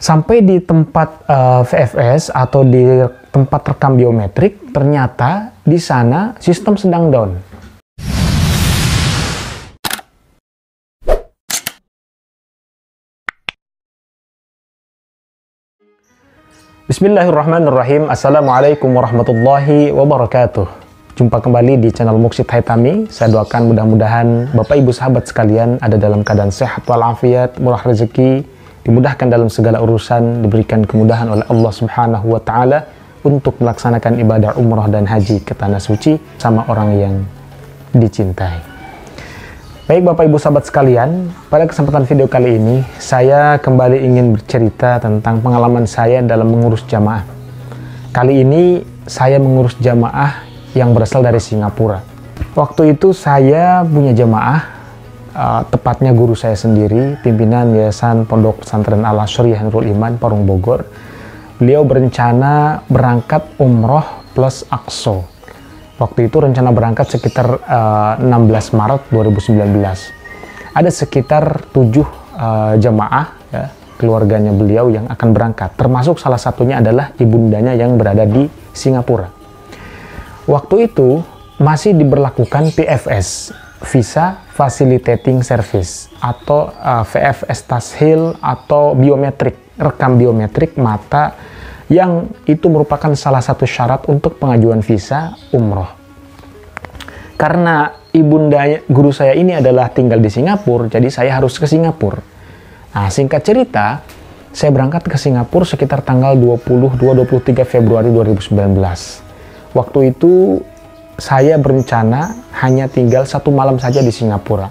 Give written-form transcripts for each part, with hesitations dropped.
Sampai di tempat VFS atau di tempat rekam biometrik, ternyata di sana sistem sedang down. Bismillahirrahmanirrahim. Assalamualaikum warahmatullahi wabarakatuh. Jumpa kembali di channel Muksid Haitami. Saya doakan mudah-mudahan Bapak Ibu sahabat sekalian ada dalam keadaan sehat walafiat, murah rezeki, dimudahkan dalam segala urusan, diberikan kemudahan oleh Allah Subhanahu wa taala untuk melaksanakan ibadah umrah dan haji ke tanah suci sama orang yang dicintai. Baik Bapak Ibu sahabat sekalian, pada kesempatan video kali ini saya kembali ingin bercerita tentang pengalaman saya dalam mengurus jamaah. Kali ini saya mengurus jamaah yang berasal dari Singapura. Waktu itu saya punya jamaah, tepatnya guru saya sendiri, pimpinan Yayasan Pondok Pesantren Al-Asyriah Nurul Iman Parung Bogor. Beliau berencana berangkat umroh plus Aqsa. Waktu itu rencana berangkat sekitar 16 Maret 2019. Ada sekitar 7 jamaah ya, keluarganya beliau yang akan berangkat. Termasuk salah satunya adalah ibundanya yang berada di Singapura. Waktu itu masih diberlakukan PFS, Visa Facilitating Service, atau VFS Tashil atau biometrik, rekam biometrik mata, yang itu merupakan salah satu syarat untuk pengajuan visa umroh. Karena ibunda guru saya ini adalah tinggal di Singapura, jadi saya harus ke Singapura. Nah, singkat cerita, saya berangkat ke Singapura sekitar tanggal 22-23 Februari 2019. Waktu itu saya berencana hanya tinggal 1 malam saja di Singapura.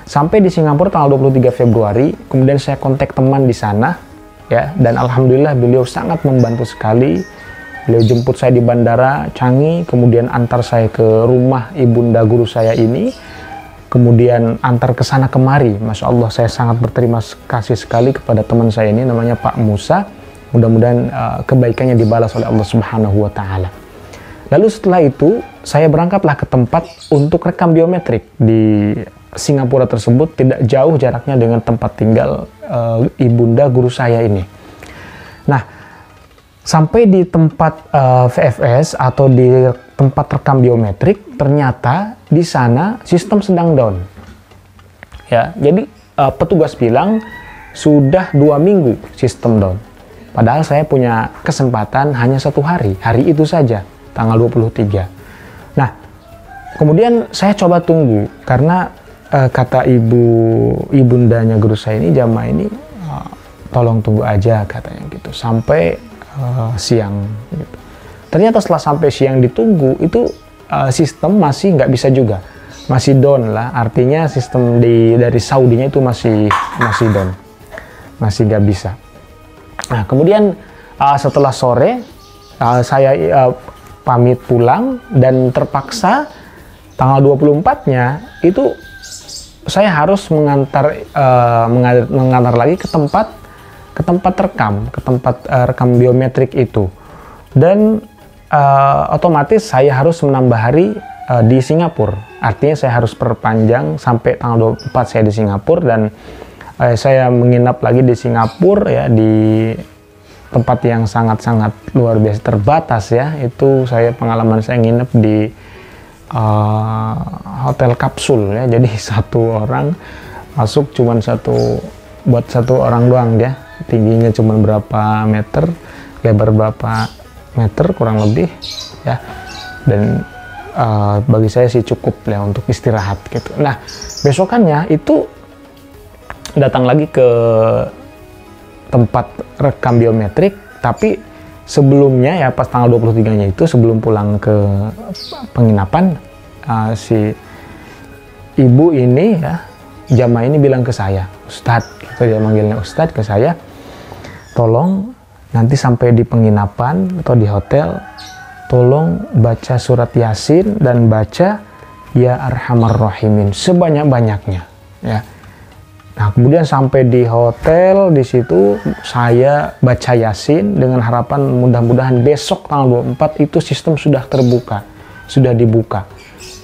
Sampai di Singapura tanggal 23 Februari, kemudian saya kontak teman di sana, ya, dan alhamdulillah beliau sangat membantu sekali. Beliau jemput saya di bandara Changi, kemudian antar saya ke rumah ibunda guru saya ini, kemudian antar ke sana kemari. Masya Allah, saya sangat berterima kasih sekali kepada teman saya ini, namanya Pak Musa. Mudah-mudahan kebaikannya dibalas oleh Allah Subhanahu wa taala. Lalu setelah itu saya berangkatlah ke tempat untuk rekam biometrik di Singapura tersebut, tidak jauh jaraknya dengan tempat tinggal ibunda guru saya ini. Nah, sampai di tempat VFS atau di tempat rekam biometrik, ternyata di sana sistem sedang down. Ya, jadi petugas bilang sudah 2 minggu sistem down. Padahal saya punya kesempatan hanya 1 hari, hari itu saja, tanggal 23. Nah, kemudian saya coba tunggu karena kata ibundanya guru saya ini, jamaah ini, tolong tunggu aja katanya gitu sampai siang gitu. Ternyata setelah sampai siang ditunggu itu sistem masih nggak bisa juga, masih down lah, artinya sistem dari Saudinya itu masih down, masih nggak bisa. Nah, kemudian setelah sore saya pamit pulang dan terpaksa tanggal 24-nya itu saya harus mengantar lagi ke tempat rekam biometrik itu, dan otomatis saya harus menambah hari di Singapura. Artinya saya harus perpanjang sampai tanggal 24 saya di Singapura, dan saya menginap lagi di Singapura ya, di tempat yang sangat-sangat luar biasa terbatas ya. Itu pengalaman saya nginep di hotel kapsul ya, jadi 1 orang masuk cuman buat 1 orang doang ya, tingginya cuman berapa meter, lebar berapa meter kurang lebih ya, dan bagi saya sih cukup ya untuk istirahat gitu. Nah, besokannya itu datang lagi ke tempat rekam biometrik, tapi sebelumnya ya pas tanggal 23-nya itu, sebelum pulang ke penginapan, si ibu ini ya, jamaah ini bilang ke saya, Ustadz, gitu, dia manggilnya Ustadz ke saya, tolong nanti sampai di penginapan atau di hotel, tolong baca surat Yasin dan baca Ya Arhamar Rahimin sebanyak-banyaknya ya. Nah, kemudian sampai di hotel, di situ saya baca Yasin dengan harapan mudah-mudahan besok tanggal 24 itu sistem sudah terbuka, sudah dibuka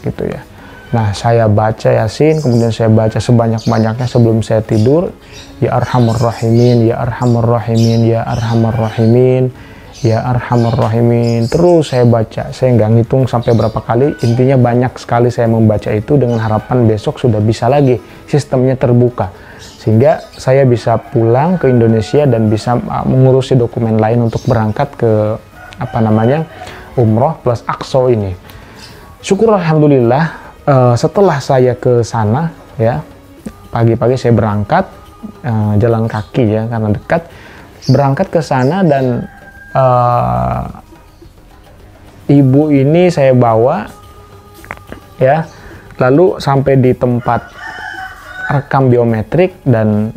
gitu ya. Nah, saya baca Yasin, kemudian saya baca sebanyak-banyaknya sebelum saya tidur. Ya Arhamar Rahimin, Ya Arhamar Rahimin, Ya Arhamar Rahimin, Ya Arhamar Rahimin. Terus saya baca, saya nggak ngitung sampai berapa kali. Intinya banyak sekali saya membaca itu dengan harapan besok sudah bisa lagi, sistemnya terbuka. Sehingga saya bisa pulang ke Indonesia dan bisa mengurusi dokumen lain untuk berangkat ke umroh plus Aqsa ini. Syukur alhamdulillah. Setelah saya ke sana, ya, pagi-pagi saya berangkat jalan kaki ya karena dekat, berangkat ke sana dan ibu ini saya bawa, ya, lalu sampai di tempat rekam biometrik dan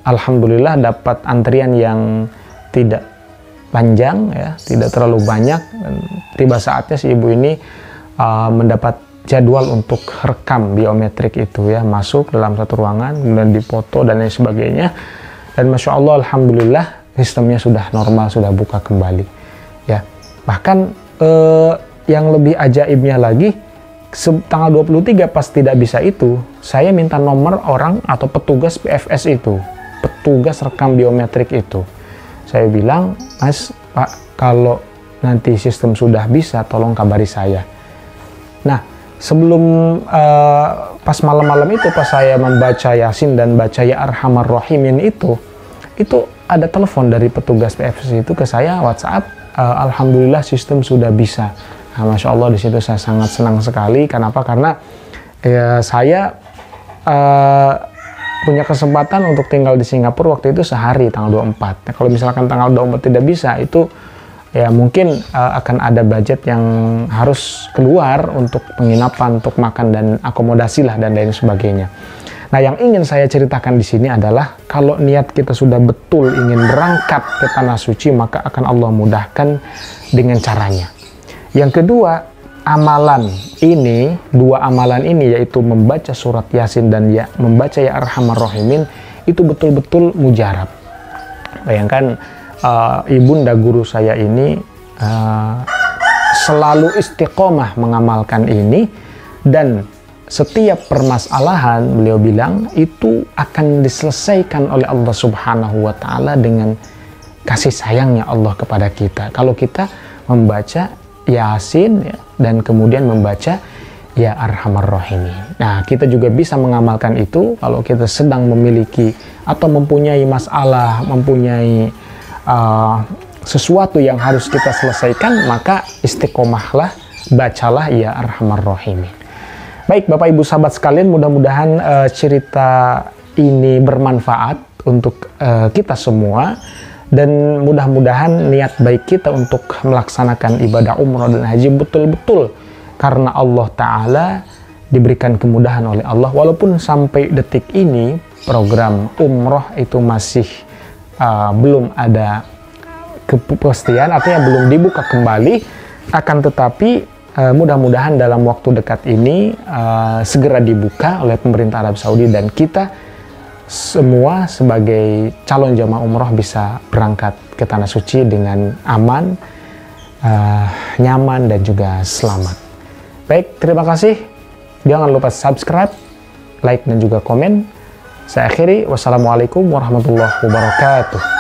alhamdulillah dapat antrian yang tidak panjang, ya, tidak terlalu banyak, dan tiba saatnya si ibu ini mendapat jadwal untuk rekam biometrik itu, ya, masuk dalam satu ruangan kemudian dipoto dan lain sebagainya, dan masya Allah alhamdulillah sistemnya sudah normal, sudah buka kembali, ya. Bahkan yang lebih ajaibnya lagi, tanggal 23 pas tidak bisa itu, saya minta nomor orang atau petugas PFS itu, petugas rekam biometrik itu. Saya bilang, Mas, Pak, kalau nanti sistem sudah bisa tolong kabari saya. Nah, sebelum pas malam-malam itu, pas saya membaca Yasin dan baca Ya Arhamar Rahimin itu ada telepon dari petugas PFS itu ke saya, WhatsApp, alhamdulillah sistem sudah bisa. Nah, masya Allah, di situ saya sangat senang sekali. Kenapa? Karena saya punya kesempatan untuk tinggal di Singapura waktu itu sehari, tanggal 24. Nah, kalau misalkan tanggal 24 tidak bisa, itu ya mungkin akan ada budget yang harus keluar untuk penginapan, untuk makan dan akomodasi lah dan lain sebagainya. Nah, yang ingin saya ceritakan di sini adalah kalau niat kita sudah betul ingin berangkat ke tanah suci, maka akan Allah mudahkan dengan caranya. Yang kedua, amalan ini, dua amalan ini, yaitu membaca surat Yasin dan membaca Ya Arhamar Rahimin, itu betul-betul mujarab. Bayangkan ibunda guru saya ini selalu istiqomah mengamalkan ini, dan setiap permasalahan beliau bilang itu akan diselesaikan oleh Allah Subhanahu wa Ta'ala dengan kasih sayangnya Allah kepada kita. Kalau kita membaca Yasin, ya, dan kemudian membaca Ya Arhamar Rahimin. Nah, kita juga bisa mengamalkan itu kalau kita sedang memiliki atau mempunyai masalah, mempunyai sesuatu yang harus kita selesaikan, maka istiqomahlah, bacalah Ya Arhamar Rahimin. Baik Bapak Ibu sahabat sekalian, mudah-mudahan cerita ini bermanfaat untuk kita semua, dan mudah-mudahan niat baik kita untuk melaksanakan ibadah umrah dan haji betul-betul karena Allah Ta'ala, diberikan kemudahan oleh Allah. Walaupun sampai detik ini program umrah itu masih belum ada kepastian, artinya belum dibuka kembali, akan tetapi mudah-mudahan dalam waktu dekat ini segera dibuka oleh pemerintah Arab Saudi, dan kita semua sebagai calon jamaah umrah bisa berangkat ke tanah suci dengan aman, nyaman, dan juga selamat. Baik, terima kasih. Jangan lupa subscribe, like, dan juga komen. Saya akhiri. Wassalamualaikum warahmatullahi wabarakatuh.